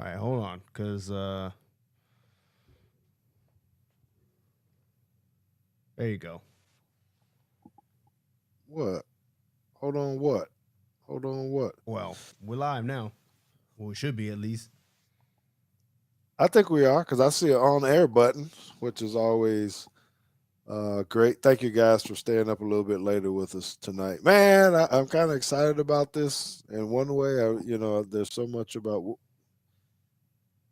All right, hold on, because there you go. What? Hold on, what? Hold on, what? Well, we're live now. Well, we should be at least. I think we are because I see an on air button, which is always great. Thank you guys for staying up a little bit later with us tonight. Man, I'm kind of excited about this in one way. There's so much about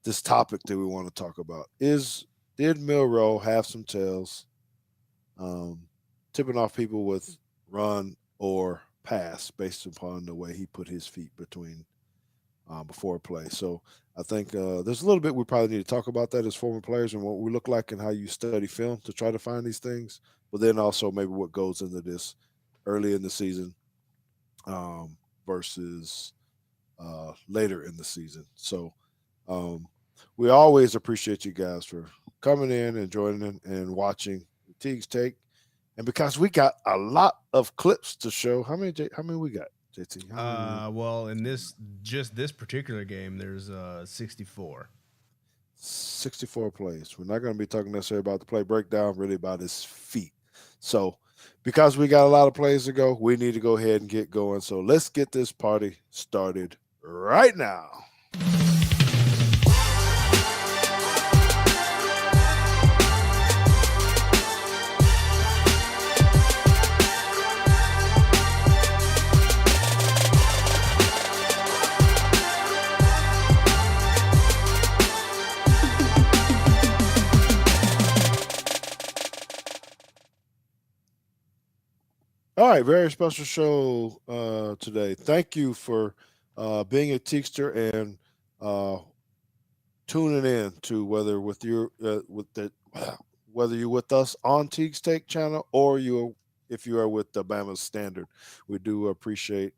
this topic that we want to talk about. Did Milroe have some tails, um, tipping off people with run or pass based upon the way he put his feet between before play? So I think there's a little bit we probably need to talk about that as former players and what we look like and how you study film to try to find these things. But then also maybe what goes into this early in the season versus later in the season. So um, we always appreciate you guys for coming in and joining in and watching Teague's Take. And because we got a lot of clips to show, how many we got, JT? How many we Well, in this particular game, there's 64. 64 plays. We're not going to be talking necessarily about the play breakdown, really about his feet. So, because we got a lot of plays to go, we need to go ahead and get going. So, let's get this party started right now. All right, very special show today. Thank you for being a teacher and uh, tuning in to whether with your with the whether you're with us on Teague's Take channel or you if you are with the Bama Standard. We do appreciate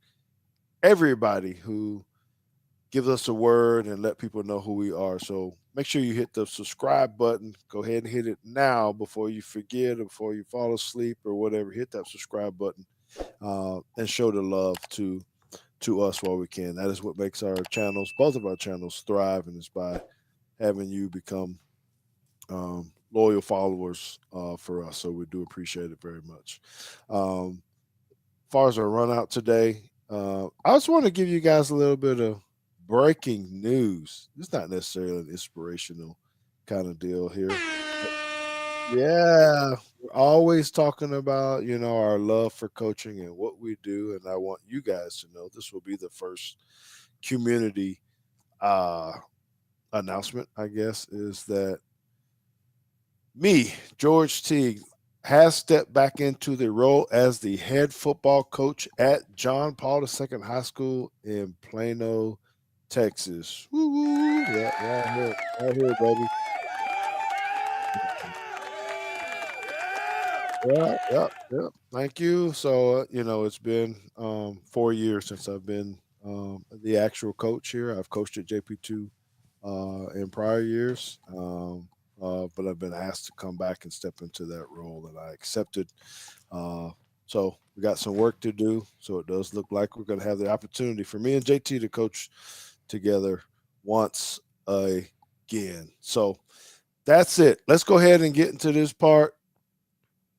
everybody who gives us a word and let people know who we are. So make sure you hit the subscribe button. Go ahead and hit it now before you forget or before you fall asleep or whatever. Hit that subscribe button and show the love to us while we can. That is what makes our channels, both of our channels, thrive, and it's by having you become loyal followers for us. So we do appreciate it very much. As far as our run out today, I just want to give you guys a little bit of breaking news. It's not necessarily an inspirational kind of deal here. Yeah, we're always talking about, our love for coaching and what we do. And I want you guys to know this will be the first community uh, announcement, I guess, is that me, George Teague, has stepped back into the role as the head football coach at John Paul II High School in Plano, Texas. Woo woo! Yeah, right here, baby. Yeah, yeah, yeah. Thank you. So, it's been 4 years since I've been the actual coach here. I've coached at JP2 in prior years, but I've been asked to come back and step into that role, and I accepted. Uh, so we got some work to do. So it does look like we're going to have the opportunity for me and JT to coach together once again. So that's it. Let's go ahead and get into this part.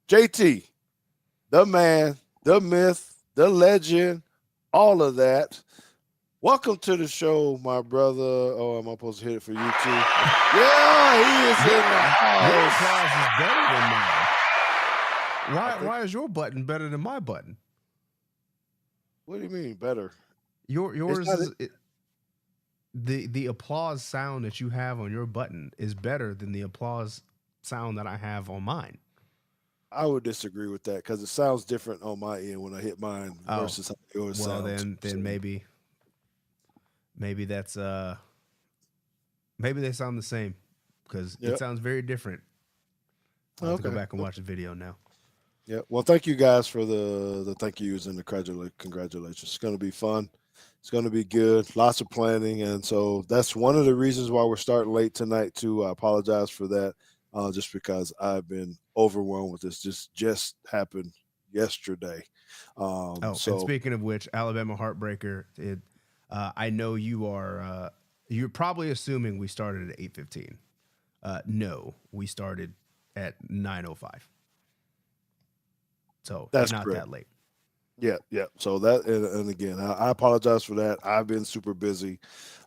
JT, the man, the myth, the legend, all of that. Welcome to the show, my brother. Oh, am I supposed to hit it for you too? Yeah, he is in the Your house. applause is better than mine. I Why? think. Why is your button better than my button? What do you mean better? It's Yours not. is the applause sound that you have on your button is better than the applause sound that I have on mine. I would disagree with that because it sounds different on my end when I hit mine Oh, versus how yours well sounds. then So maybe that's maybe they sound the same because it yeah. sounds very different. I'll have to go Okay. back and watch the video now. Yeah. Well, thank you guys for the thank yous and the congratulations. It's going to be fun. It's going to be good. Lots of planning, and so that's one of the reasons why we're starting late tonight too. I apologize for that, just because I've been overwhelmed with this. Just happened yesterday. Oh, and So speaking of which, Alabama heartbreaker. I know you are. You're probably assuming we started at 8:15. No, we started at 9:05. So you're That's not correct. that late. Yeah, yeah. So that, and again, I apologize for that. I've been super busy.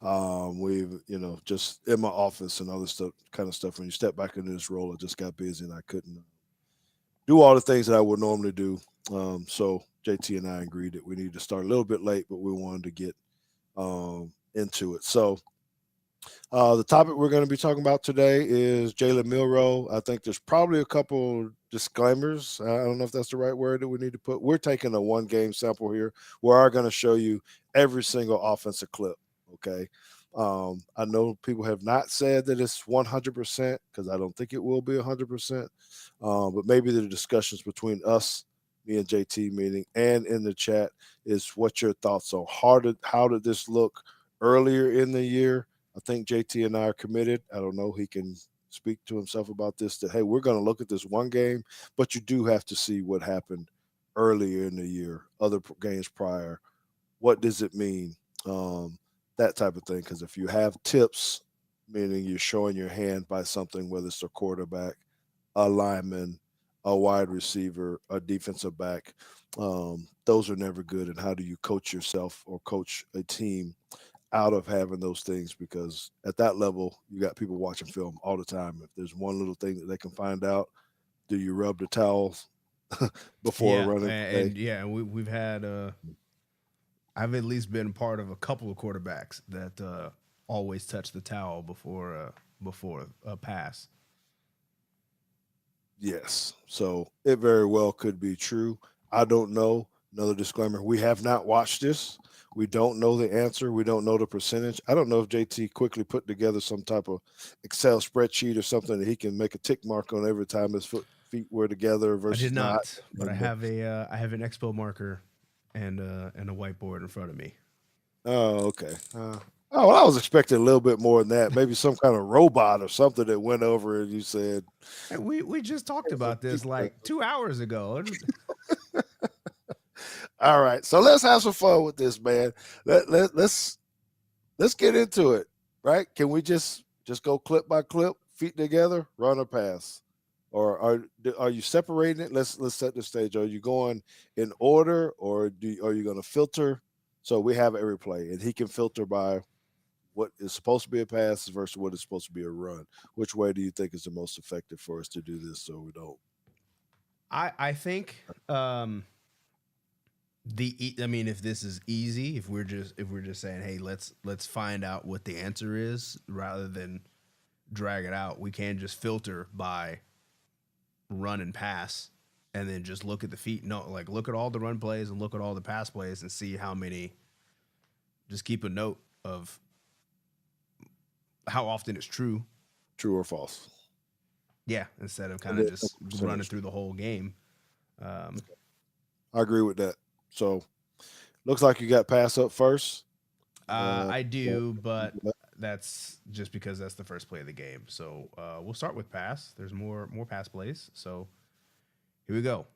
We've, just in my office and other stuff, kind of stuff. When you step back into this role, I just got busy and I couldn't do all the things that I would normally do. So JT and I agreed that we needed to start a little bit late, but we wanted to get into it. So the topic we're going to be talking about today is Jalen Milroe. I think there's probably a couple disclaimers. I don't know if that's the right word that we need to put. We're taking a one game sample here. We are going to show you every single offensive clip. Okay. I know people have not said that it's 100% because I don't think it will be 100%. But maybe the discussions between us, me and JT meeting, and in the chat is what your thoughts on how did this look earlier in the year. I think JT and I are committed. I don't know. He can speak to himself about this that, hey, we're going to look at this one game, but you do have to see what happened earlier in the year, other games prior. What does it mean? That type of thing. Because if you have tips, meaning you're showing your hand by something, whether it's a quarterback, a lineman, a wide receiver, a defensive back, those are never good. And how do you coach yourself or coach a team out of having those things, because at that level you got people watching film all the time. If there's one little thing that they can find out, do you rub the towels before a Yeah, running play? and we've had I've at least been part of a couple of quarterbacks that always touch the towel before a pass. Yes, so it very well could be true. I don't know. Another disclaimer: we have not watched this. We don't know the answer. We don't know the percentage. I don't know if JT quickly put together some type of Excel spreadsheet or something that he can make a tick mark on every time his feet were together I did versus not. not, but And I have an expo marker and a whiteboard in front of me. oh, okay. Oh, well, I was expecting a little bit more than that. Maybe some kind of robot or something that went over and you said, And we just talked "Here's a about this piece of-" like 2 hours ago. All right, so let's have some fun with this, man. Let's get into it. Right? Can we just go clip by clip, feet together, run or pass, or are you separating it? Let's set the stage. Are you going in order, or are you going to filter? So we have every play, and he can filter by what is supposed to be a pass versus what is supposed to be a run. Which way do you think is the most effective for us to do this so we don't? I think I mean, if this is easy, if we're just saying, hey, let's find out what the answer is rather than drag it out, we can just filter by run and pass, and then just look at the feet. No, like look at all the run plays and look at all the pass plays and see how many. Just keep a note of how often it's true. True or false? Yeah, instead of And kind of then just running percentage. through the whole game. Um, I agree with that. So looks like you got pass up first. I So do, but that's just because that's the first play of the game. So we'll start with pass. There's more pass plays. So here we go.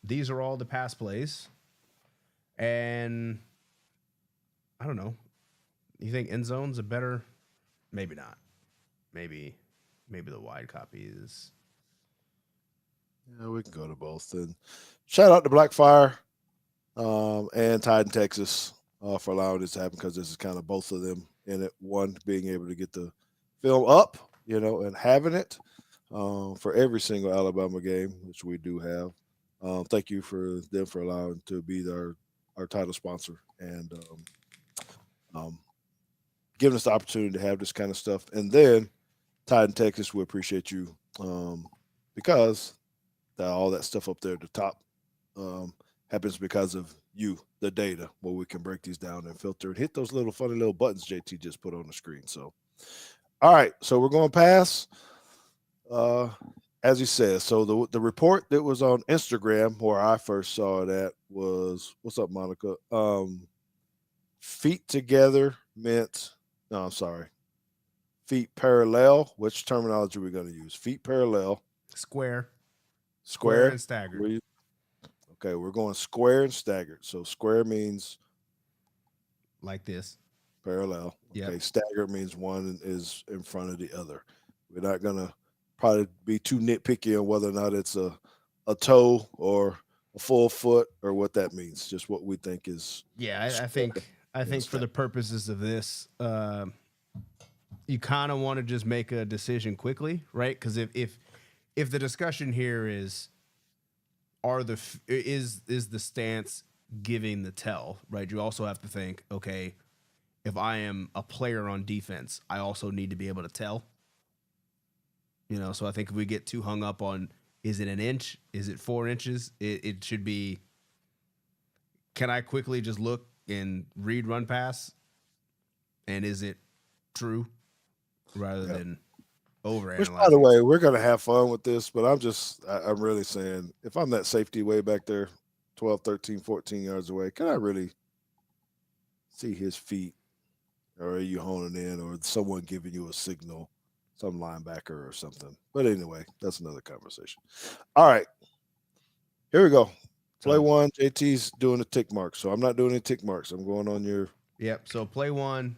These are all the pass plays, and I don't know. You think end zone's a better? Maybe not. Maybe maybe the wide copy is. yeah, we can go to both. And shout out to Blackfire and Tide in Texas for allowing this to happen, because this is kind of both of them in it. One being able to get the film up, and having it for every single Alabama game, which we do have. Thank you for them for allowing to be our title sponsor and um, giving us the opportunity to have this kind of stuff. And then Tide in Texas, we appreciate you because all that stuff up there at the top um, happens because of you, the data, where we can break these down and filter and hit those little funny little buttons JT just put on the screen. So, all right, so we're going to pass. Uh, as he says, so the report that was on Instagram where I first saw it at was, what's up, Monica? Feet together meant, no, I'm sorry, feet parallel. Which terminology are we going to use? Feet parallel, Square, square square. and staggered, We Okay, we're going square and staggered. So square means like this. parallel. Yep. Okay, staggered means one is in front of the other. We're not gonna probably be too nitpicky on whether or not it's a toe or a full foot or what that means. Just what we think is Yeah, I square think and for the staggered. purposes of this, you kind of want to just make a decision quickly, right? Because if the discussion here is is the stance giving the tell, right? You also have to think, okay, if I am a player on defense, I also need to be able to tell. So I think if we get too hung up on is it an inch, is it 4 inches, it should be. Can I quickly just look and read run pass, and is it true, rather Yeah. than Which, by the overanalyzing? way, we're gonna have fun with this, but I'm really saying if I'm that safety way back there, 12, 13, 14 yards away, can I really see his feet? Or are you honing in, or someone giving you a signal, some linebacker or something? But anyway, that's another conversation. All right, here we go. Play So one. JT's doing the tick marks, so I'm not doing any tick marks. I'm going on your. yep. So play one.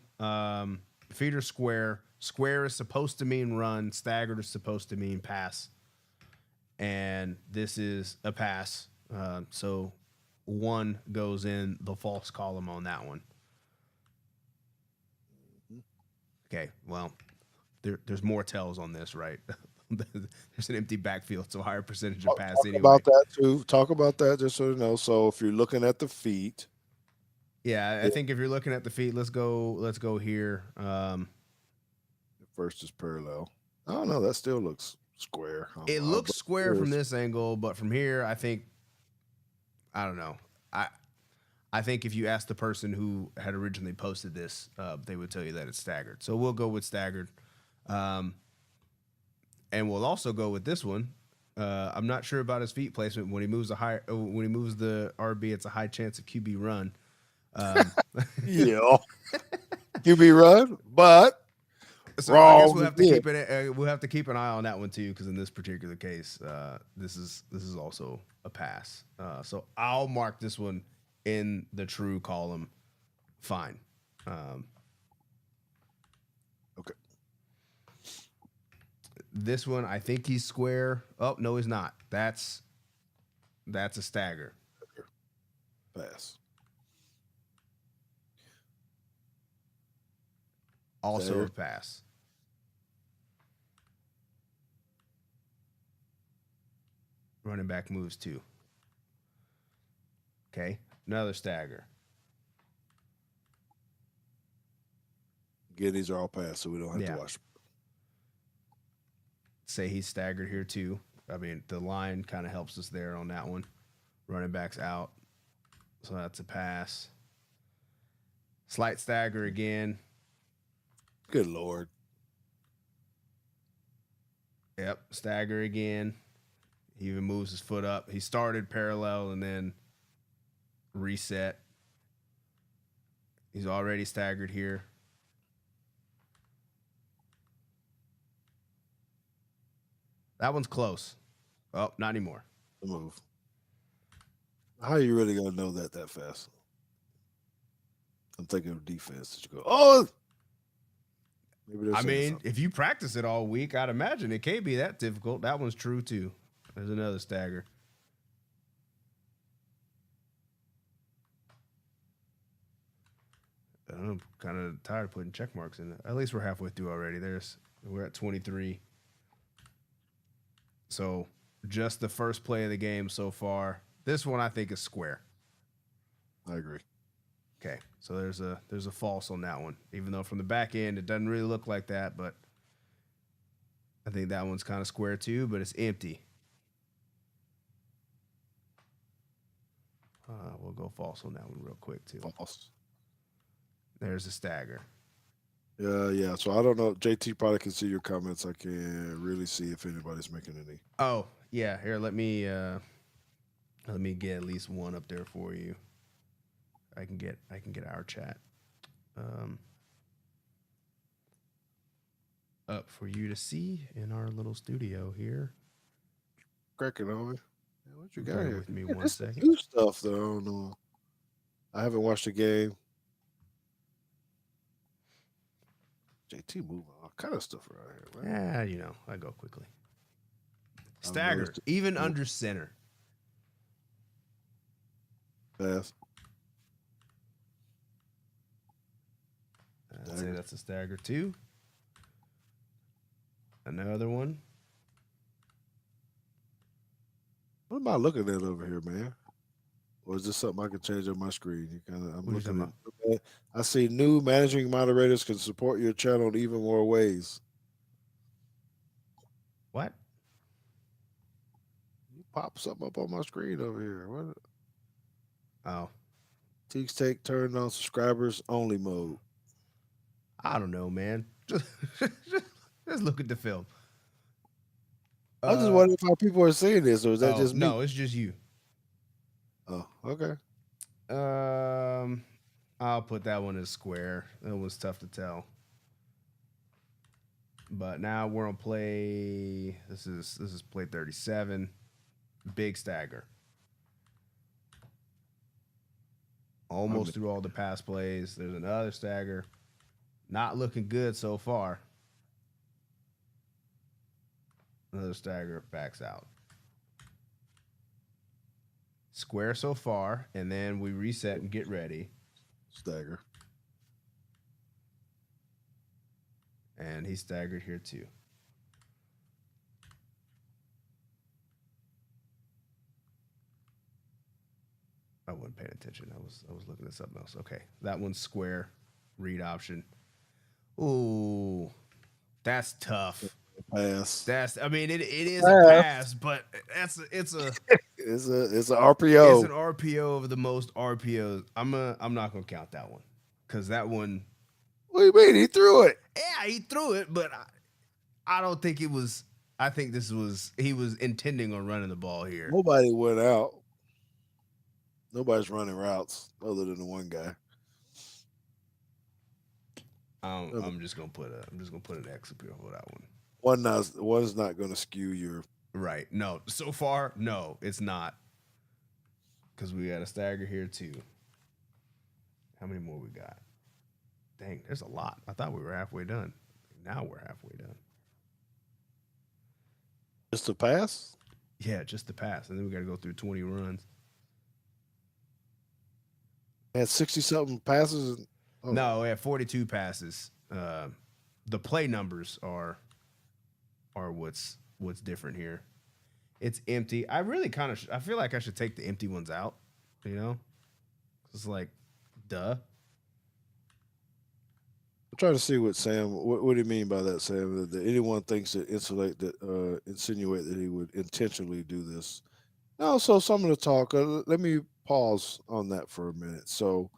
Feeder square. Square is supposed to mean run. Staggered is supposed to mean pass. And this is a pass. So one goes in the false column on that one. Okay. Well, there's more tells on this, right? There's an empty backfield, so higher percentage of pass Talk anyway. about that too. Talk about that just so you know. So if you're looking at the feet, Yeah, I it, think if you're looking at the feet, let's go here. the first is parallel. I don't know. That still looks square. It looks square from this angle, but from here, I don't know. I think if you ask the person who had originally posted this, they would tell you that it's staggered. So we'll go with staggered, and we'll also go with this one. I'm not sure about his feet placement. When he moves the RB, it's a high chance of QB run. Yeah, QB run, but So I guess wrong we'll have to again. keep an eye on that one too, because in this particular case, this is also a pass. So I'll mark this one in the true column. Fine. Okay. This one, I think he's square. Oh no, he's not. That's a stagger. Pass. Also Stagger. a pass. Running back moves too. Okay, another stagger. Again, these are all pass, so we don't have to Yeah. watch. Say he's staggered here too. I mean, the line kind of helps us there on that one. Running back's out. So that's a pass. Slight stagger again. Good Lord. Yep, stagger again. He even moves his foot up. He started parallel and then reset. He's already staggered here. That one's close. Oh, not anymore. The move. How are you really going to know that fast? I'm thinking of defense. Did you go, oh, maybe I there's mean, if you practice it all week, I'd imagine it can't be that difficult. That one's true too. There's another stagger. I'm kind of tired of putting check marks in it. At least we're halfway through already. We're at 23. So just the first play of the game so far. This one I think is square. I agree. Okay, so there's a false on that one. Even though from the back end it doesn't really look like that, but I think that one's kind of square too. But it's empty. We'll go false on that one real quick too. False. There's a stagger. Yeah. So I don't know. JT probably can see your comments. I can't really see if anybody's making any. Oh yeah, here let me get at least one up there for you. I can get our chat up for you to see in our little studio here. Cracking on me. Yeah, what you got Bear here? with me Yeah, one this is second. new stuff though. I don't know. I haven't watched the game. JT moving all kind of stuff around here, man. Yeah, you know, I go quickly. I've Stagger, noticed it. even under center. Pass. I'd say Stagger. that's a stagger too. Another one. What am I looking at over here, man? Or is this something I can change on my screen? You kind of, I'm What are you looking talking at. I see new managing moderators can support your channel in even more ways. What? You pop something up on my screen over here. What? Oh, Teague's take turned on subscribers only mode. I don't know, man. Just look at the film. I just wonder how people are seeing this, or is that Oh just me? no, it's just you. Oh, okay. I'll put that one as square. That was tough to tell. But now we're on play. This is play 37. Big stagger. Almost through all the pass plays. There's another stagger. Not looking good so far. Another stagger backs out. Square so far, and then we reset and get ready. Stagger. And he staggered here too. I wasn't paying attention. I was looking at something else. Okay, that one's square. Read option. Ooh, that's tough. Pass. I mean, it is a pass, but it's an It's a RPO. It's an RPO of the most RPOs. I'm not gonna count that one because that one. What do you mean? He threw it. Yeah, he threw it, but I don't think it was. I think he was intending on running the ball here. Nobody went out. Nobody's running routes other than the one guy. I'm just gonna put an X up here for that one. One's not going to skew your Right. No. So far, no, it's not. Because we got a stagger here too. How many more we got? Dang, there's a lot. I thought we were halfway done. Now we're halfway done. just a pass. Yeah, just the pass. And then we got to go through 20 runs. Had 60 something passes. And, No, we had 42 passes. The play numbers are what's different here. It's empty. I really kind of I feel like I should take the empty ones out, you know? It's like, duh. I'm trying to see what Sam. What do you mean by that, Sam? That anyone thinks that insinuate that he would intentionally do this? No. So some of the talk. Let me pause on that for a minute. So,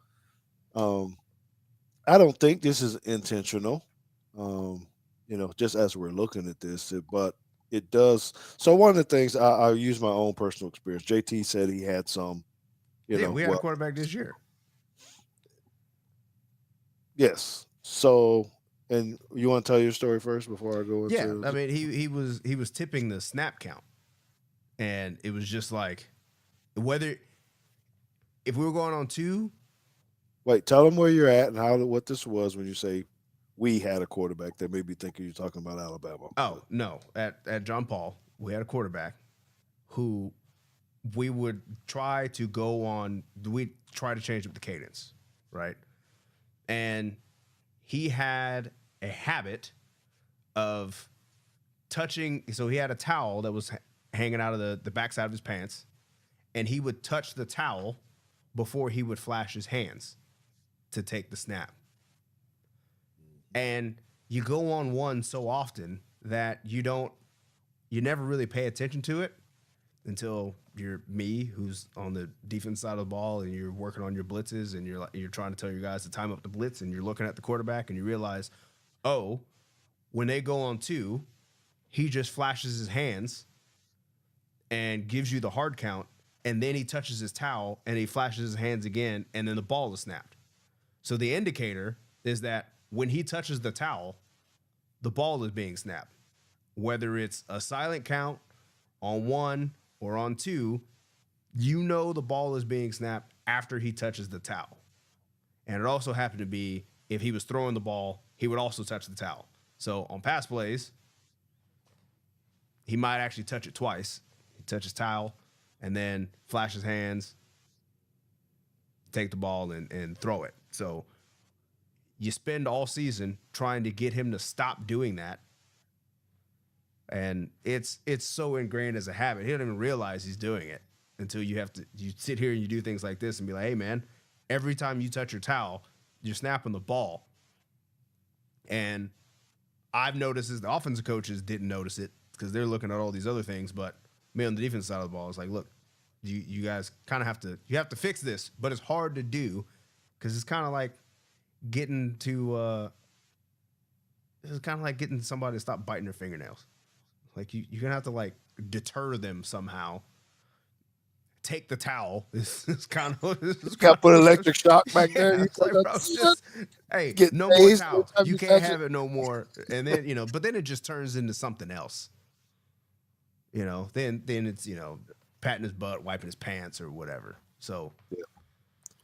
I don't think this is intentional. Just as we're looking at this, but it does. So one of the things I'll use my own personal experience. JT said he had some. We had a quarterback this year. Yes. So, and you want to tell your story first before I go into? Yeah, I mean he was tipping the snap count, and it was just like if we were going on 2. Wait, tell them where you're at and what this was when you say we had a quarterback. They may be thinking you're talking about Alabama. Oh no, at John Paul we had a quarterback who we would try to go on. We try to change up the cadence, right? And he had a habit of touching. So he had a towel that was hanging out of the backside of his pants, and he would touch the towel before he would flash his hands to take the snap. And you go on one so often that you never really pay attention to it until you're me, who's on the defense side of the ball, and you're working on your blitzes, and you're trying to tell your guys to time up the blitz, and you're looking at the quarterback, and you realize, oh, when they go on 2, he just flashes his hands and gives you the hard count, and then he touches his towel and he flashes his hands again, and then the ball is snapped. So the indicator is that when he touches the towel, the ball is being snapped. Whether it's a silent count on 1 or on 2, you know the ball is being snapped after he touches the towel. And it also happened to be if he was throwing the ball, he would also touch the towel. So on pass plays, he might actually touch it twice. He touches towel and then flash his hands, take the ball and throw it. So you spend all season trying to get him to stop doing that. And it's so ingrained as a habit. He doesn't even realize he's doing it until you sit here and you do things like this and be like, hey man, every time you touch your towel, you're snapping the ball. And I've noticed this. The offensive coaches didn't notice it because they're looking at all these other things. But me on the defense side of the ball, it's like, look, you guys kind of have to fix this, but it's hard to do because it's kind of like getting to it's kind of like getting somebody to stop biting their fingernails. Like you're gonna have to like deter them somehow. Take the towel. This is kind of Got to put electric shock back there. It's like, bro, just, hey, Get no more dazed towel. every time You you can't touch have it no more. And then but then it just turns into something else. Then it's patting his butt, wiping his pants, or whatever. So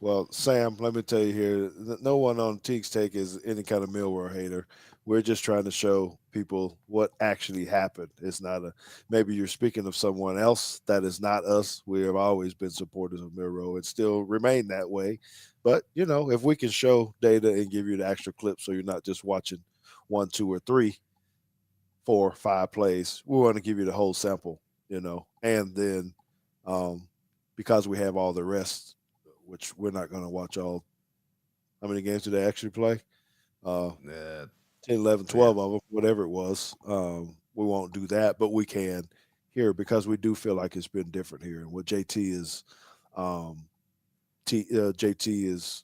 Well, Sam, let me tell you here, no one on Teague's Take is any kind of Milroe hater. We're just trying to show people what actually happened. It's not maybe you're speaking of someone else that is not us. We have always been supporters of Milroe and still remain that way. But, if we can show data and give you the extra clips so you're not just watching one, two, or three, four, five plays, we want to give you the whole sample, and then because we have all the rest, which we're not going to watch all. How many games did they actually play? Uh, uh, 10, 11, yeah. 12 of them, whatever it was. We won't do that, but we can here because we do feel like it's been different here. And what um, JT is,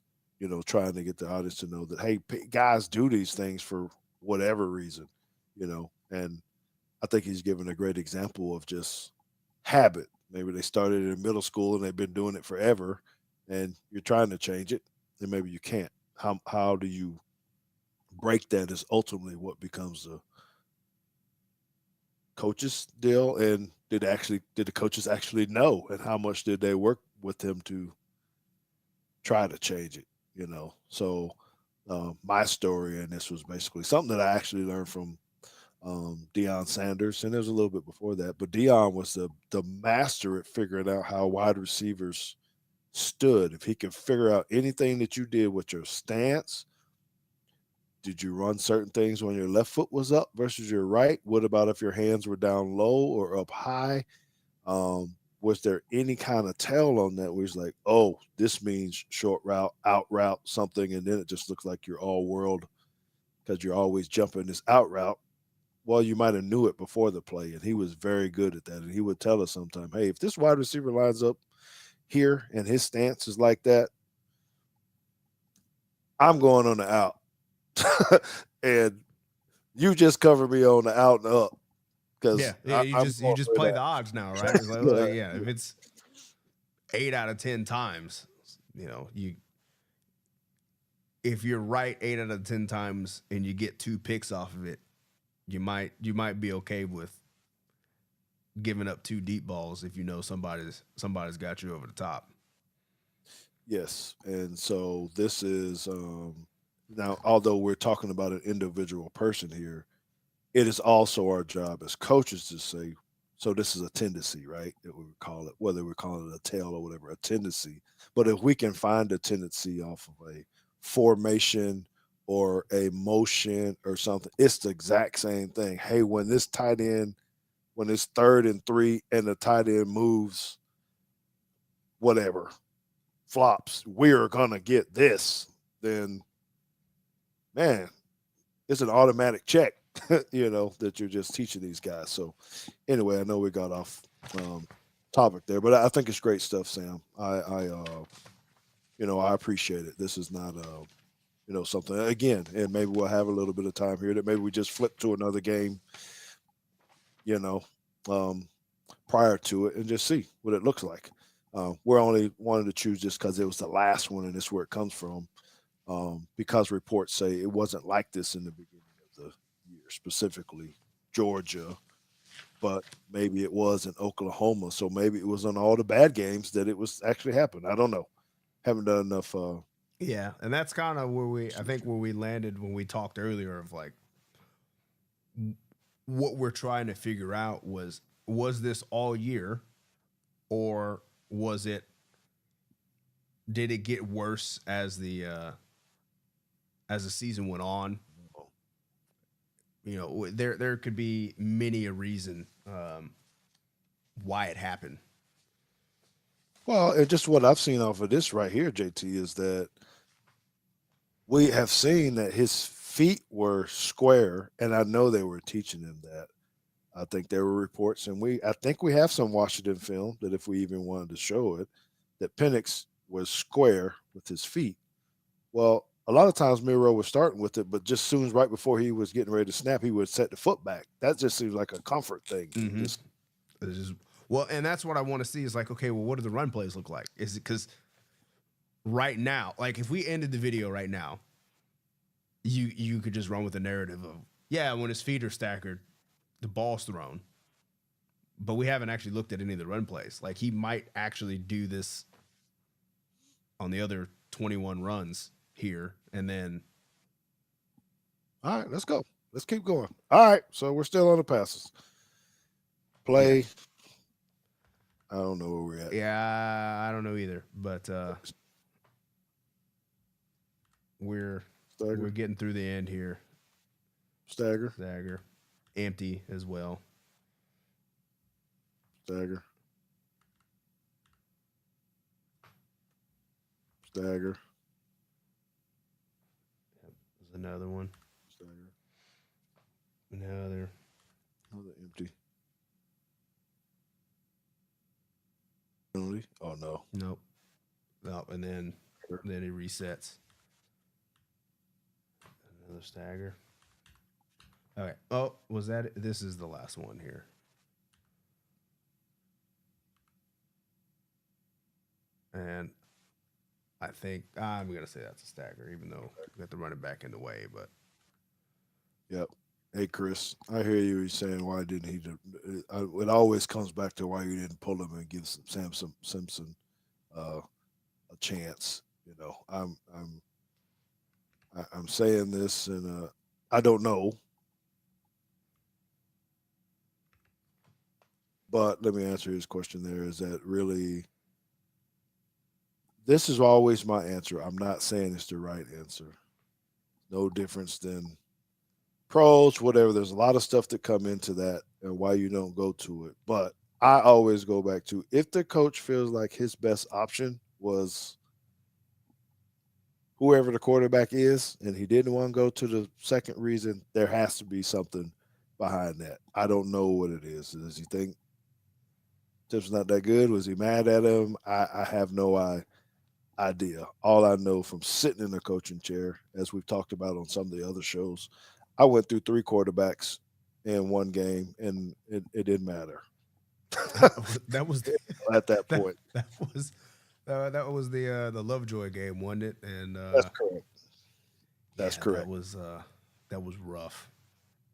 trying to get the audience to know that, hey, guys do these things for whatever reason, and I think he's given a great example of just habit. Maybe they started in middle school and they've been doing it forever, and you're trying to change it, and maybe you can't. How do you break that? Is ultimately what becomes the coach's deal. And did the coaches actually know, and how much did they work with him to try to change it? So my story, and this was basically something that I actually learned from Deion Sanders, and there was a little bit before that. But Deion was the master at figuring out how wide receivers stood. If he could figure out anything that you did with your stance, did you run certain things when your left foot was up versus your right? What about if your hands were down low or up high? Was there any kind of tell on that where he's like, oh, this means short route, out route, something, and then it just looks like you're all world because you're always jumping this out route. Well, you might have knew it before the play, and he was very good at that. And he would tell us sometime, hey, if this wide receiver lines up here and his stance is like that, I'm going on the out. And you just cover me on the out and up because yeah. You I'm just going for play that. the odds now, right? It's like, well, Yeah, yeah, if it's 8 out of 10 times, you if you're right 8 out of 10 times and you get 2 picks off of it, you might be okay with giving up 2 deep balls if somebody's got you over the top. yes. And so this is now, although we're talking about an individual person here, it is also our job as coaches to say, so this is a tendency, right? That we would call it, whether we're calling it a tail or whatever, a tendency. But if we can find a tendency off of a formation or a motion or something, it's the exact same thing. Hey, when it's 3rd and 3 and the tight end moves, whatever, flops, we're gonna get this, then man, it's an automatic check, that you're just teaching these guys. So anyway, I know we got off um, topic there, but I think it's great stuff, Sam. I appreciate it. This is not something again, and maybe we'll have a little bit of time here that maybe we just flip to another game, you know, um, prior to it and just see what it looks like. We're only wanted to choose just because it was the last one and it's where it comes from. Because reports say it wasn't like this in the beginning of the year, specifically Georgia, but maybe it was in Oklahoma. So maybe it was on all the bad games that it was actually happened. I don't know. Haven't done enough Yeah, and that's kind of where we landed when we talked earlier of like what we're trying to figure out was this all year or was it did it get worse as the season went on? You know, there could be many a reason why it happened. Well, and just what I've seen off of this right here, JT, is that we have seen that his feet were square, and I know they were teaching him that. I think there were reports, and I think we have some Washington film that if we even wanted to show it, that Penix was square with his feet. Well, a lot of times Miro was starting with it, but just soon as right before he was getting ready to snap, he would set the foot back. That just seems like a comfort thing. Mm-hmm. Just Well, and that's what I want to see is like, okay, well, what do the run plays look like? Is it because right now, like if we ended the video right now, you could just run with the narrative of yeah, when his feet are staggered, the ball's thrown. But we haven't actually looked at any of the run plays. Like he might actually do this on the other 21 runs here, and then all right, let's go. Let's keep going. All right, so we're still on the passes. Play. Yeah. I don't know where we're at. Yeah, I don't know either, but we're getting through the end here. Stagger. Empty as well. Stagger. There's another one. Stagger. Another empty. Penalty. Oh no. Nope. And then he resets. Another stagger. Okay. Oh, was that it? This is the last one here. And I think I'm going to say that's a stagger, even though we got to run it back in the way. But yep. Hey, Chris, I hear you saying why didn't he? It always comes back to why you didn't pull him and give Simpson a chance. You know, I'm saying this, and I don't know, but let me answer his question. There is that really. This is always my answer. I'm not saying it's the right answer. No difference than pros, whatever. There's a lot of stuff that come into that and why you don't go to it. But I always go back to if the coach feels like his best option was whoever the quarterback is, and he didn't want to go to the second reason, there has to be something behind that. I don't know what it is. Does he think Tip's not that good? Was he mad at him? I have no idea. All I know from sitting in the coaching chair, as we've talked about on some of the other shows, I went through 3 quarterbacks in one game, and it didn't matter. that was at that point. That was the Lovejoy game, wasn't it? And that's correct. That's correct. That was rough.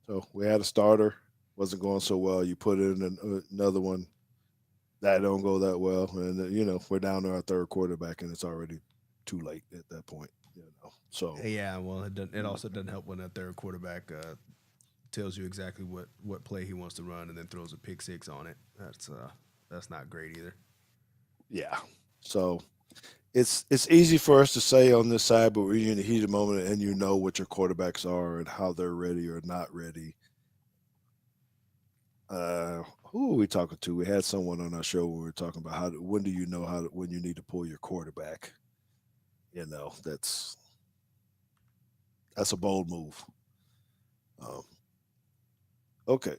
So we had a starter, wasn't going so well. You put in another one that don't go that well, and we're down to our 3rd quarterback, and it's already too late at that point. So yeah, well, it also doesn't help when that 3rd quarterback tells you exactly what play he wants to run, and then throws a pick 6 on it. That's not great either. Yeah. So it's easy for us to say on this side, but we're in the heat of the moment, and you know what your quarterbacks are and how they're ready or not ready. Who are we talking to? We had someone on our show when we were talking about when do you know when you need to pull your quarterback. That's a bold move. Okay.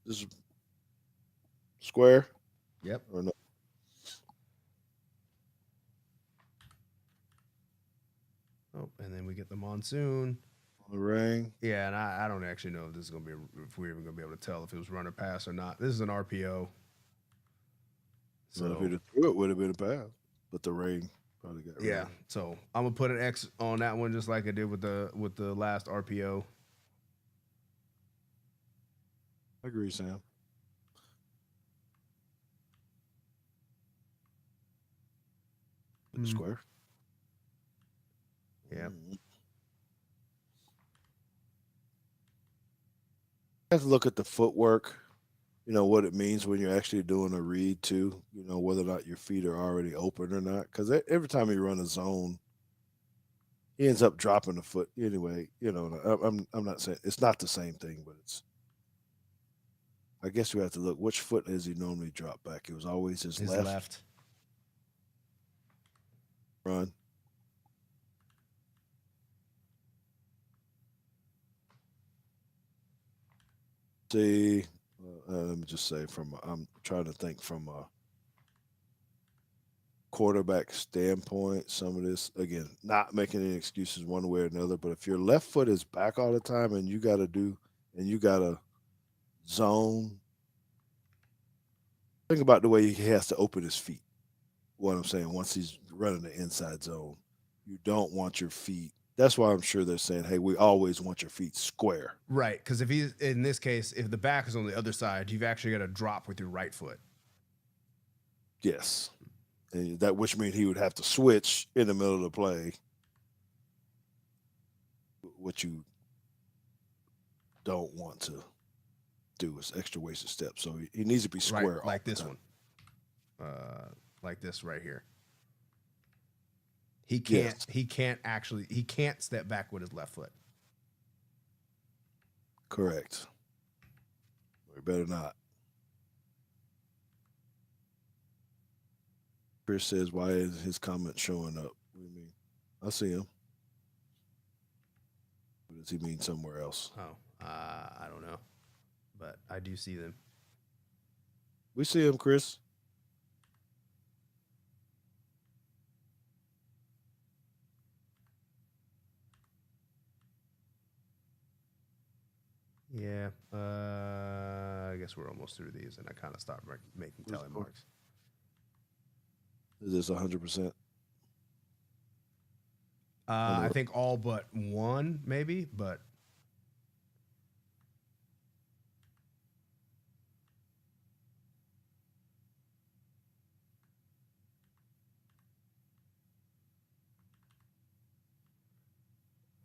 This is square. Yep. Or no? Oh, and then we get the monsoon. The rain. Yeah, and I don't actually know if this is gonna be if we're even gonna be able to tell if it was run or pass or not. This is an RPO. So if it threw it would have been a pass, but the rain probably got rain. Yeah. So I'm gonna put an X on that one just like I did with the last RPO. I agree, Sam. Square. Yeah. Have to look at the footwork, what it means when you're actually doing a read too, whether or not your feet are already open or not. Because every time you run a zone, he ends up dropping the foot anyway. I'm not saying it's not the same thing, but it's. I guess we have to look which foot does he normally drop back. It was always his left. Run. See, let me just say I'm trying to think from a quarterback standpoint. Some of this, again, not making any excuses one way or another, but if your left foot is back all the time and you got to zone, think about the way he has to open his feet. What I'm saying, once he's running the inside zone, you don't want your feet. That's why I'm sure they're saying, hey, we always want your feet square. Right, because if he's in this case, if the back is on the other side, you've actually got to drop with your right foot. Yes. And that which means he would have to switch in the middle of the play, what you don't want to do is extra wasted steps. So he needs to be square. Right, like this one. Like this right here. He can't. Yes. He can't step back with his left foot. Correct. We better not. Chris says, "Why is his comment showing up?" What do you mean? I see him. What does he mean somewhere else? Oh, I don't know, but I do see them. We see him, Chris. Yeah, I guess we're almost through these, and I kind of stopped making tally marks. Is this 100%? I think all but one, maybe, but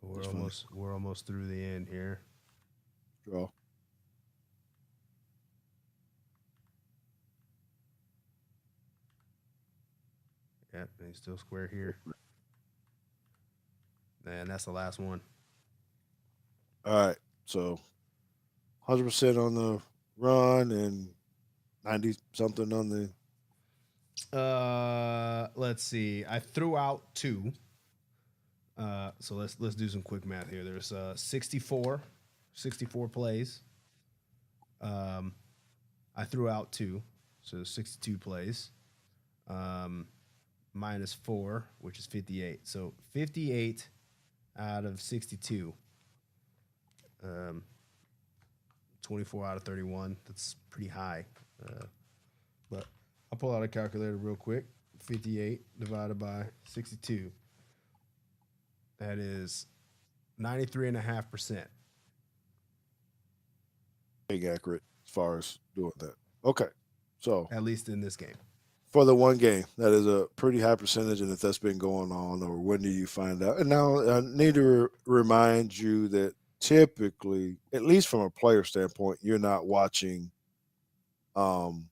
we're almost through the end here. Draw. Yep, and he's still square here. And that's the last one. All right, so 100% on the run and 90-something on the. Let's see. I threw out 2. So let's do some quick math here. There's 64 plays. I threw out 2, so 62 plays. Minus 4, which is 58. So 58 out of 62. 24 out of 31. That's pretty high. But I'll pull out a calculator real quick. 58 divided by 62. That is 93.5%. Big accurate as far as doing that. Okay, so at least in this game. For the one game, that is a pretty high percentage, and if that's been going on, or when do you find out? And now I need to remind you that typically, at least from a player standpoint, you're not watching 10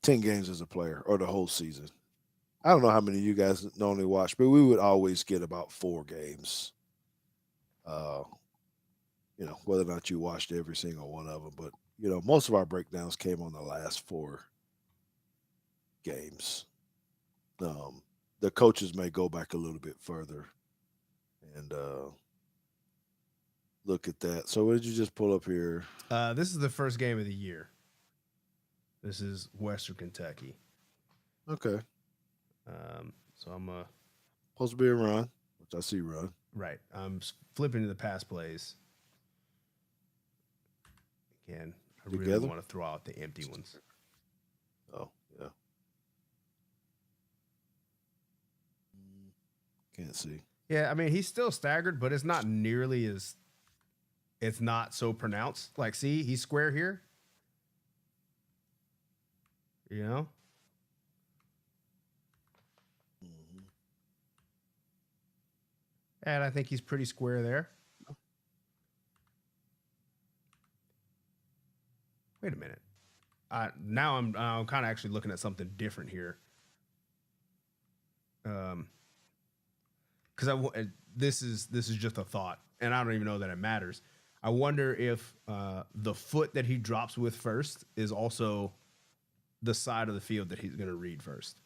games as a player or the whole season. I don't know how many of you guys normally watch, but we would always get about 4 games. Whether or not you watched every single one of them, but most of our breakdowns came on the last 4 games. The coaches may go back a little bit further and look at that. So what did you just pull up here? This is the first game of the year. This is Western Kentucky. Okay. So I'm supposed to be a run, which I see run. Right. I'm flipping to the pass plays. Again, I really want to throw out the empty ones. Oh, yeah. Can't see. Yeah, I mean, he's still staggered, but it's not nearly as... It's not so pronounced. Like, see, he's square here. And I think he's pretty square there. Wait a minute. Now I'm kind of actually looking at something different here. Because this is just a thought, and I don't even know that it matters. I wonder if the foot that he drops with first is also the side of the field that he's going to read first.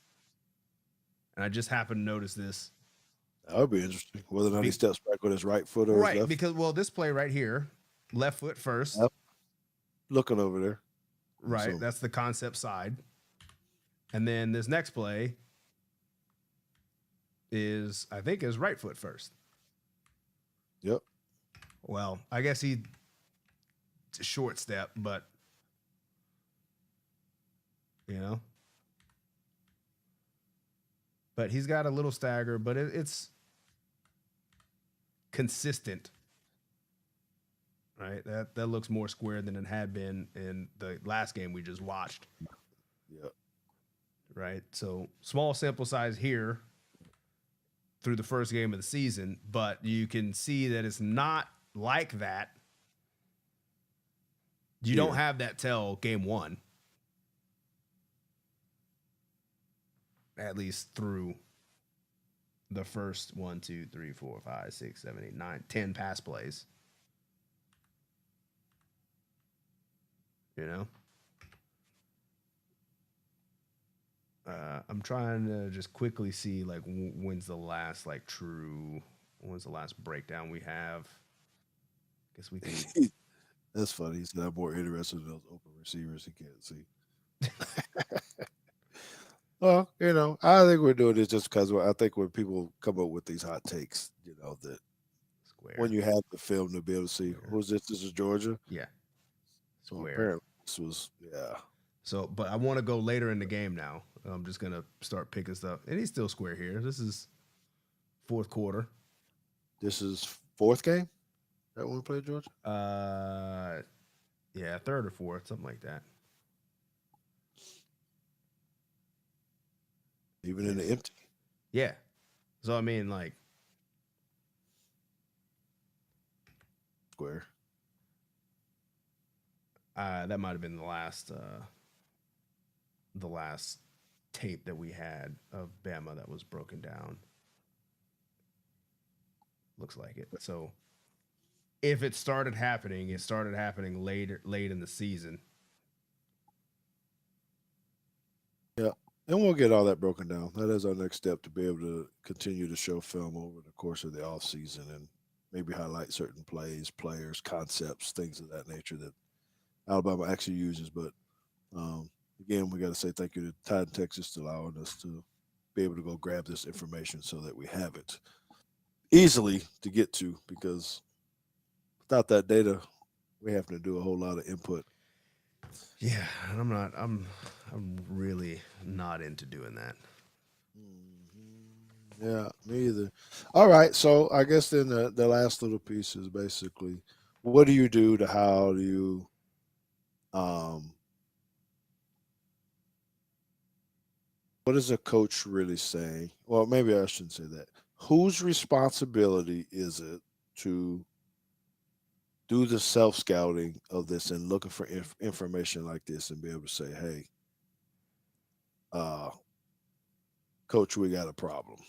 And I just happened to notice this. That would be interesting. Whether or not he steps back with his right foot or his Right, left. because this play right here, left foot first. Yep. Looking over there. Right, so that's the concept side. And then this next play is, I think, is right foot first. Yep. Well, I guess it's a short step, but but he's got a little stagger, but it's consistent, right? That looks more square than it had been in the last game we just watched. Yep. Right. So small sample size here through the first game of the season, but you can see that it's not like that. You don't have that till game one. At least through the first 1, 2, 3, 4, 5, 6, 7, 8, 9, 10 pass plays. I'm trying to just quickly see like when's the last breakdown we have. Guess we can. That's funny. He's not more interested in those open receivers he can't see. Well, I think we're doing this just because I think when people come up with these hot takes, that Square. When you have the film to be able to see who's this? This is Georgia. Yeah. Square. So apparently this was So, but I want to go later in the game now. I'm just gonna start picking stuff, and he's still square here. This is fourth quarter. This is fourth game. That when we played Georgia? Yeah, third or fourth, something like that. Even in the empty. Yeah. So I mean, like square. That might have been the last tape that we had of Bama that was broken down. Looks like it. So if it started happening late in the season. Yeah. And we'll get all that broken down. That is our next step, to be able to continue to show film over the course of the off season and maybe highlight certain plays, players, concepts, things of that nature that Alabama actually uses. But again, we got to say thank you to Tide, Texas, to allowing us to be able to go grab this information so that we have it easily to get to, because without that data, we have to do a whole lot of input. Yeah, and I'm really not into doing that. Yeah, me either. All right, so I guess then the last little piece is basically, what do you do to how do you what is a coach really saying? Well, maybe I shouldn't say that. Whose responsibility is it to do the self-scouting of this and looking for information like this and be able to say, hey, coach, we got a problem?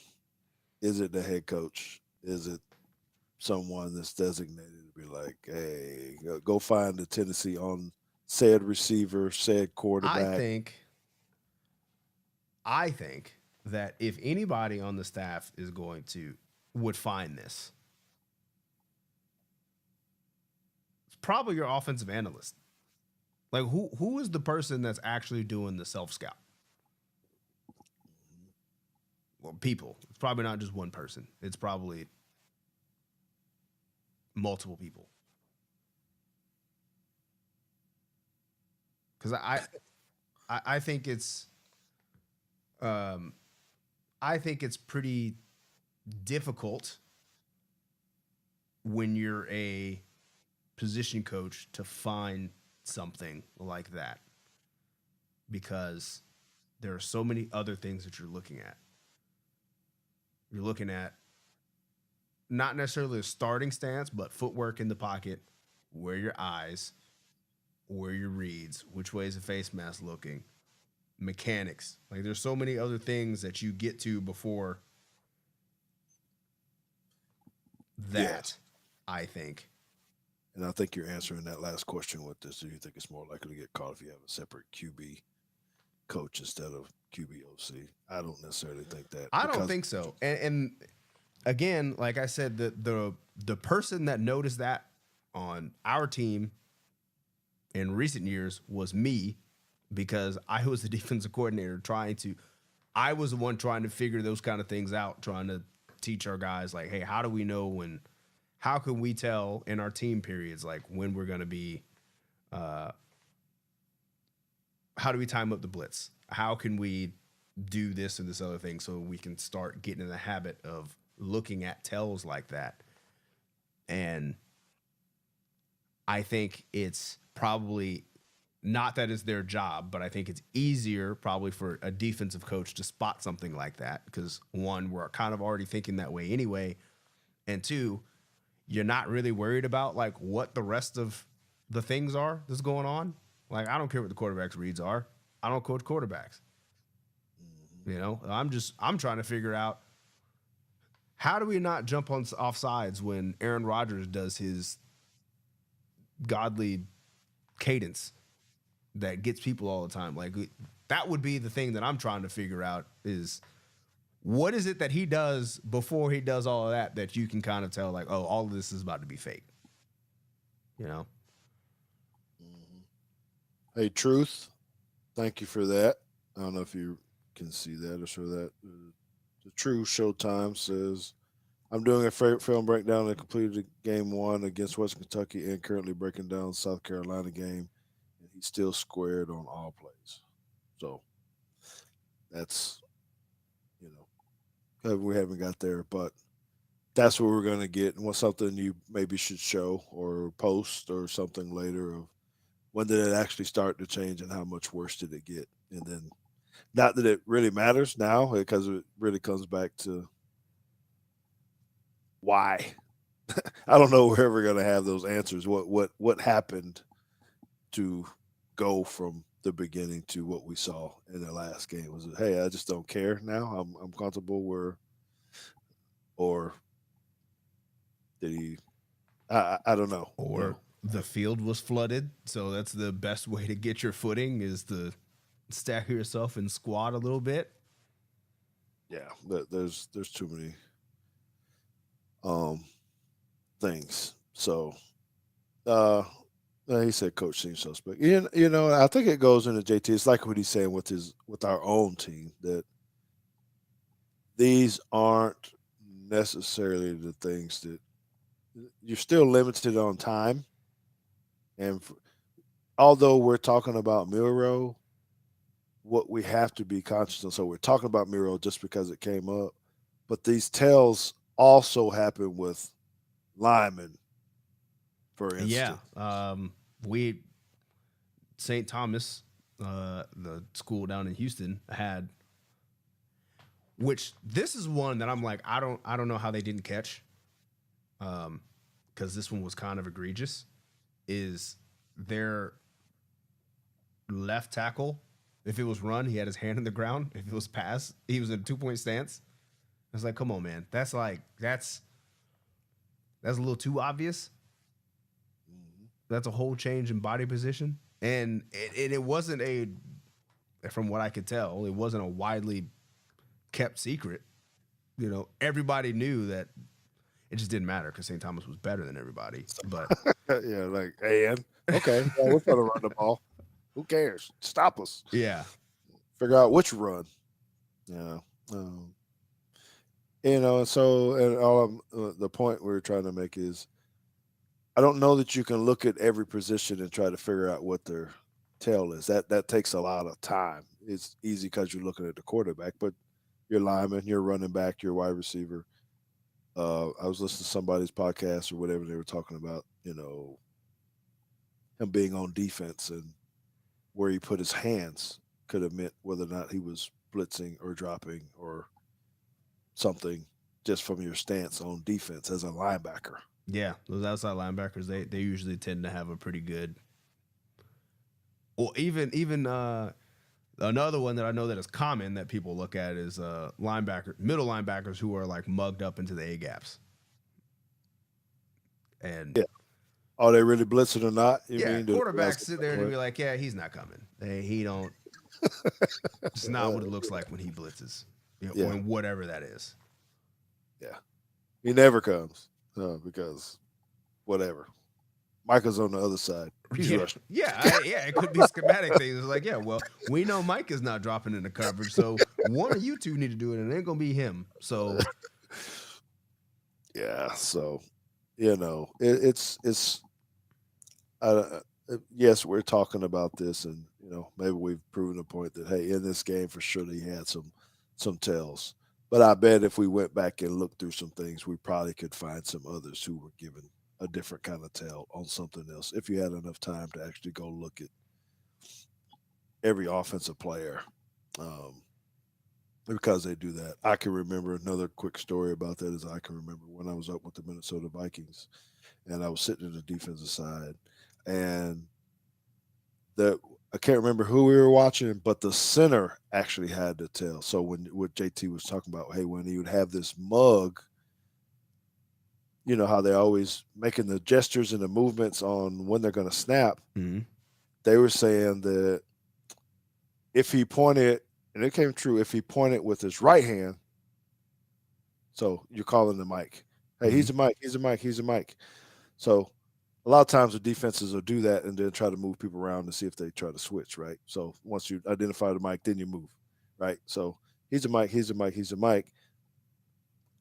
Is it the head coach? Is it someone that's designated to be like, hey, go find the Tennessee on said receiver, said quarterback? I think that if anybody on the staff would find this, it's probably your offensive analyst. Like who is the person that's actually doing the self-scout? Well, people. It's probably not just one person. It's probably multiple people. Because I think it's pretty difficult when you're a position coach to find something like that, because there are so many other things that you're looking at. You're looking at not necessarily a starting stance, but footwork in the pocket, where your eyes, where your reads, which way is the face mask looking, mechanics. Like there's so many other things that you get to before that, Yes. I think. And I think you're answering that last question with this. Do you think it's more likely to get caught if you have a separate QB coach instead of QB OC? I don't necessarily think that I don't because think so. And again, like I said, the person that noticed that on our team in recent years was me because I was the defensive coordinator I was the one trying to figure those kind of things out, trying to teach our guys like, hey, how do we know how can we tell in our team periods like when we're going to be how do we time up the blitz? How can we do this and this other thing so we can start getting in the habit of looking at tells like that? And I think it's probably not that is their job, but I think it's easier probably for a defensive coach to spot something like that because one, we're kind of already thinking that way anyway, and two, you're not really worried about like what the rest of the things are that's going on. Like I don't care what the quarterback's reads are. I don't coach quarterbacks. You know, I'm trying to figure out how do we not jump on off sides when Aaron Rodgers does his godly cadence that gets people all the time. Like that would be the thing that I'm trying to figure out is what is it that he does before he does all of that that you can kind of tell like, oh, all of this is about to be fake. You know? hey, Truth, thank you for that. I don't know if you can see that or show that. The True Showtime says, I'm doing a film breakdown that completed game one against Western Kentucky and currently breaking down South Carolina game. And he still squared on all plays. So that's, you know, we haven't got there, but that's what we're going to get. And what's something you maybe should show or post or something later of when did it actually start to change and how much worse did it get? And then, not that it really matters now because it really comes back to why. I don't know if we're ever going to have those answers. What happened to go from the beginning to what we saw in the last game? Was it, hey, I just don't care now. I'm comfortable where, or did he? I don't know. Or No. the field was flooded, so that's the best way to get your footing is to stagger yourself and squat a little bit. Yeah, there's too many um things. So uh he said coach seems suspect. You know, I think it goes into JT. It's like what he's saying with our own team that these aren't necessarily the things that you're still limited on time. And although we're talking about Milroe, what we have to be conscious of. So we're talking about Miro just because it came up, but these tells also happen with Lyman, for Yeah. instance. We St. Thomas, the school down in Houston, had which this is one that I'm like, I don't know how they didn't catch. Because this one was kind of egregious. Is their left tackle, if it was run, he had his hand in the ground. If it was pass, he was in a 2-point stance. I was like, come on, man. That's a little too obvious. That's a whole change in body position. And it wasn't from what I could tell, it wasn't a widely kept secret. You know, everybody knew that it just didn't matter because St. Thomas was better than everybody. But Yeah, like, and okay, yeah, we're trying to run the ball. Who cares? Stop us. yeah, Figure out which run. Yeah. You know, so and the point we're trying to make is I don't know that you can look at every position and try to figure out what their tail is. That takes a lot of time. It's easy because you're looking at the quarterback, but your lineman, your running back, your wide receiver. I was listening to somebody's podcast or whatever they were talking about, you know, him being on defense and where he put his hands could have meant whether or not he was blitzing or dropping or something just from your stance on defense as a linebacker. Yeah, those outside linebackers, they usually tend to have a pretty good, or even another one that I know that is common that people look at is middle linebackers who are like mugged up into the A gaps. And Yeah. Are they really blitzing or not? You yeah, mean do the guys quarterbacks get sit there and be like, yeah, he's not coming. He don't. It's not what it looks like when he blitzes, Yeah. or whatever that is. Yeah. He never comes because whatever. Michael's on the other side. He's Yeah, rushing. yeah. It could be schematic things. It's like, yeah, well, we know Mike is not dropping into coverage, so one of you two need to do it, and it ain't gonna be him. So Yeah. So, it's yes, we're talking about this, and maybe we've proven a point that hey, in this game for sure he had some tells. But I bet if we went back and looked through some things, we probably could find some others who were given a different kind of tell on something else if you had enough time to actually go look at every offensive player. Um, because they do that. I can remember another quick story about that is I can remember when I was up with the Minnesota Vikings and I was sitting in the defensive side and the I can't remember who we were watching, but the center actually had the tell. So when what JT was talking about, hey, when he would have this mug, you know how they're always making the gestures and the movements on when they're going to snap. mhm. They were saying that if he pointed, and it came true, if he pointed with his right hand, so you're calling the mic, hey, he's a mic, he's a mic, he's a mic. So a lot of times the defenses will do that and then try to move people around to see if they try to switch, right? So once you identify the mic, then you move, right? So he's a mic, he's a mic, he's a mic.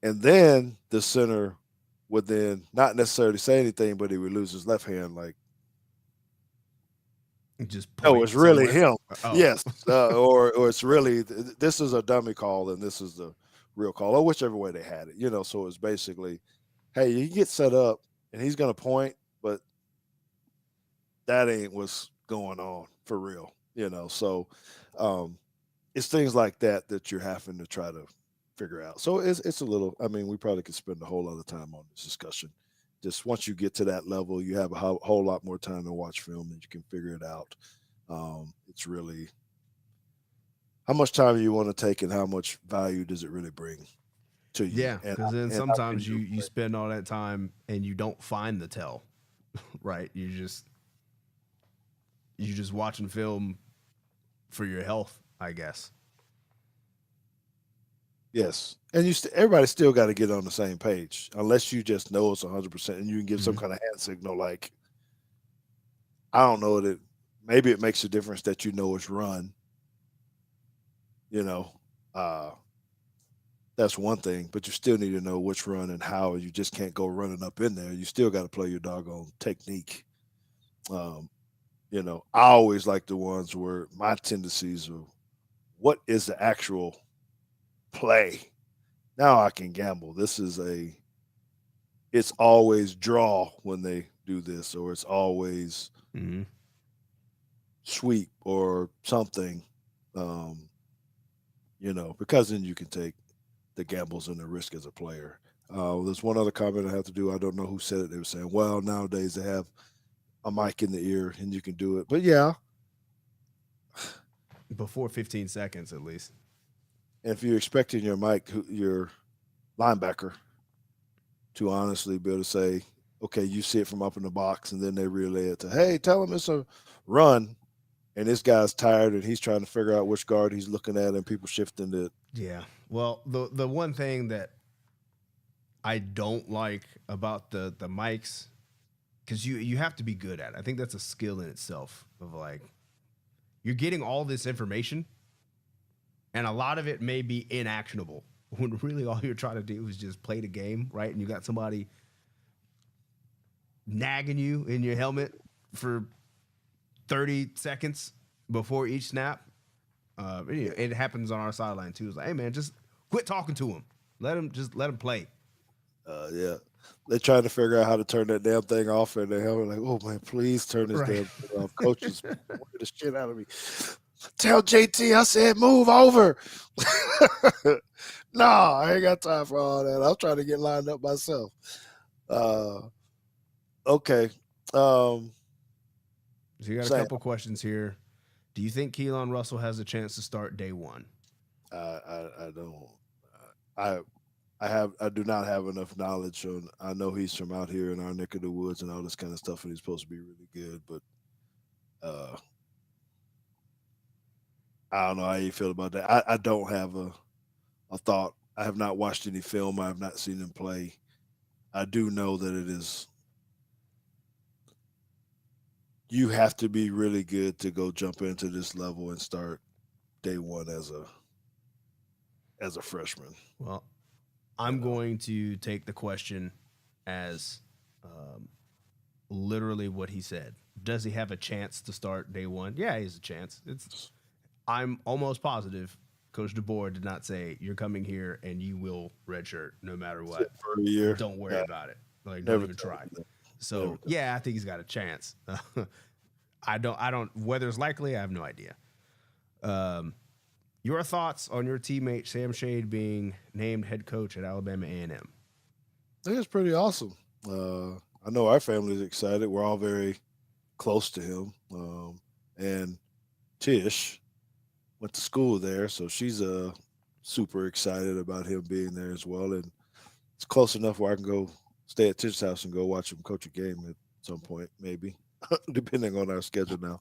And then the center would then not necessarily say anything, but he would lose his left hand, like, Just oh, point it's really somewhere. him. Oh, Yes. Or it's really, this is a dummy call and this is the real call, or whichever way they had it. So it's basically, hey, you get set up and he's going to point, but that ain't what's going on for real. So um, it's things like that you're having to try to figure out. So it's a little, I mean, we probably could spend a whole lot of time on this discussion. Just once you get to that level, you have a whole lot more time to watch film and you can figure it out. It's really how much time you want to take and how much value does it really bring to you. yeah. And, Because then and how can sometimes you you you spend all that time and you don't find the tell, right? You just watching film for your health, I guess. Yes, and everybody still got to get on the same page, unless you just know it's 100%, and you can give some Mhm. kind of hand signal, like I don't know that maybe it makes a difference that it's run. You know, uh, that's one thing, but you still need to know which run and how. You just can't go running up in there. You still got to play your doggone technique. Um, I always like the ones where my tendencies are, what is the actual play? Now I can gamble. It's always draw when they do this, or it's always Mhm. sweep or something. Um, because then you can take the gambles and the risk as a player. There's one other comment I have to do. I don't know who said it. They were saying, well, nowadays they have a mic in the ear and you can do it. But yeah, Before 15 seconds, at least. if you're expecting your linebacker to honestly be able to say, okay, you see it from up in the box, and then they relay it to, hey, tell him it's a run, and this guy's tired and he's trying to figure out which guard he's looking at, and people shifting it. Yeah. Well, the one thing that I don't like about the mics, because you have to be good at it. I think that's a skill in itself of like you're getting all this information and a lot of it may be inactionable when really all you're trying to do is just play the game, right? And you got somebody nagging you in your helmet for 30 seconds before each snap. It happens on our sideline too. It's like, hey man, just quit talking to him. Let him play. Yeah. They're trying to figure out how to turn that damn thing off, and they're like, oh man, please turn this Right. damn thing off. Coaches working the shit out of me. Tell JT I said move over. No, I ain't got time for all that. I'm trying to get lined up myself. Uh, okay. Um, So you got a Sam, couple questions here. Do you think Keelan Russell has a chance to start day one? I don't. I I do not have enough knowledge on. I know he's from out here in our neck of the woods and all this kind of stuff, and he's supposed to be really good. But uh, I don't know how you feel about that. I don't have a thought. I have not watched any film. I have not seen him play. I do know that it is. You have to be really good to go jump into this level and start day one as a freshman. Well, You I'm know, going to take the question as um, literally what he said. Does he have a chance to start day one? Yeah, he has a chance. It's. I'm almost positive Coach DeBoer did not say you're coming here and you will redshirt no matter sit what. for a year. Don't worry Yeah, about it. Like, don't never even thought try. of that. Never So thought. yeah, I think he's got a chance. I don't. Whether it's likely, I have no idea. Um, your thoughts on your teammate Sam Shade being named head coach at Alabama A&M? I think it's pretty awesome. I know our family's excited. We're all very close to him. And Tish went to school there, so she's super excited about him being there as well. And it's close enough where I can go stay at Tish's house and go watch him coach a game at some point, maybe, depending on our schedule now.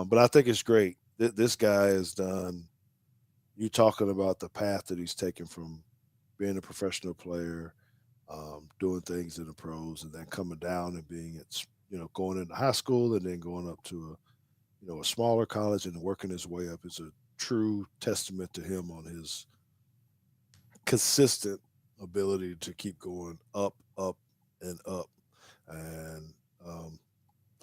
But I think it's great. This guy has done. You talking about the path that he's taken from being a professional player, doing things in the pros, and then coming down and being it's going into high school and then going up to a smaller college and working his way up is a true testament to him on his consistent ability to keep going up, up, and up. And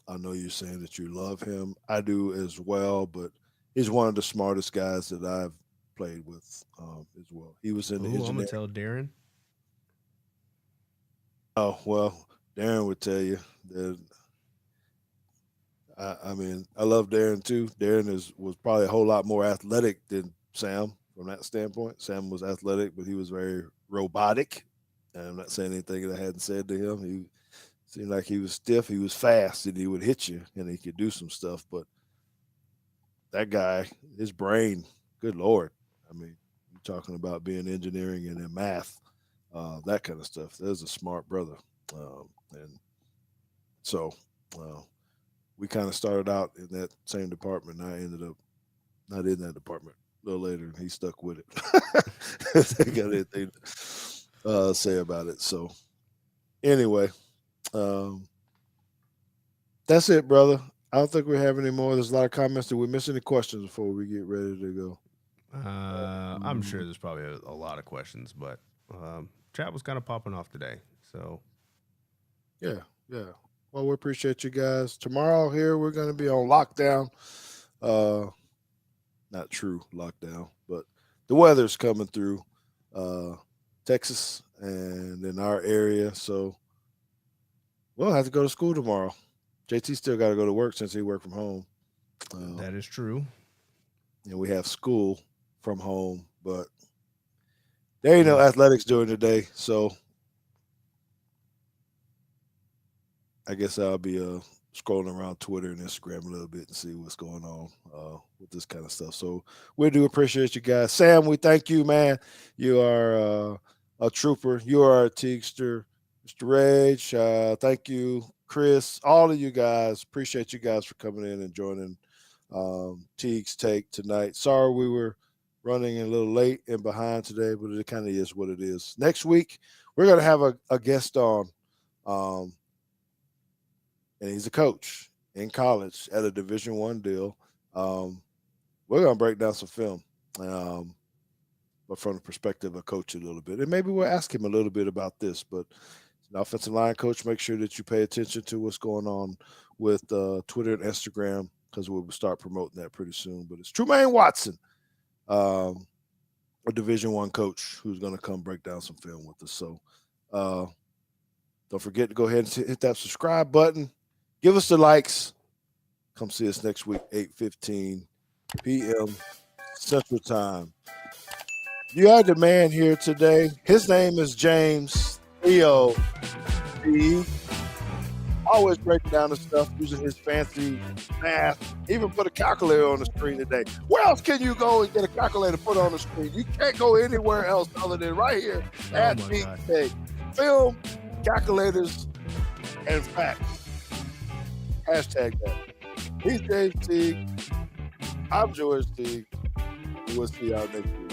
I know you're saying that you love him. I do as well, but he's one of the smartest guys that I've played with as well. He was in the Oh, I'm gonna engineering. tell Darren. Oh well, Darren would tell you that. I mean, I love Darren too. Darren was probably a whole lot more athletic than Sam from that standpoint. Sam was athletic, but he was very robotic. And I'm not saying anything that I hadn't said to him. He seemed like he was stiff. He was fast, and he would hit you, and he could do some stuff. But that guy, his brain, good lord. I mean, you're talking about being engineering and in math, that kind of stuff. There's a smart brother, and so uh, we kind of started out in that same department. And I ended up not in that department a little later, and he stuck with it. They got anything to say about it. So anyway, um, that's it, brother. I don't think we have any more. There's a lot of comments. Did we miss any questions before we get ready to go? I'm Um, sure there's probably a lot of questions, but chat was kind of popping off today. So yeah, yeah. Well, we appreciate you guys. Tomorrow here we're going to be on lockdown. Uh, Not true lockdown, but the weather's coming through uh, Texas and in our area. So we'll have to go to school tomorrow. JT still got to go to work since he worked from home. that is true. And we have school from home, but there ain't no Mm. athletics during the day. So I guess I'll be scrolling around Twitter and Instagram a little bit and see what's going on with this kind of stuff. So we do appreciate you guys. Sam, we thank you, man. You are a trooper. You are a Teagster. Mr. Rage, thank you. Chris, all of you guys, appreciate you guys for coming in and joining Teague's Take tonight. Sorry we were running a little late and behind today, but it kind of is what it is. Next week, we're going to have a guest on. Um, and he's a coach in college at a Division I deal. Um, we're gonna break down some film, um, but from the perspective of coach a little bit, and maybe we'll ask him a little bit about this. But an offensive line coach, make sure that you pay attention to what's going on with Twitter and Instagram because we'll start promoting that pretty soon. But it's Trumaine Watson, um, a Division I coach who's going to come break down some film with us. So uh, don't forget to go ahead and hit that subscribe button. Give us the likes. Come see us next week, 8:15 p.m. Central Time. You had the man here today. His name is James Theo Teague. Always breaking down the stuff using his fancy math. Even put a calculator on the screen today. Where else can you go and get a calculator put on the screen? You can't go anywhere else other than right here at Teague today. Film, calculators, and facts. Hashtag that. He's James Teague. I'm George Teague. We'll see y'all next week.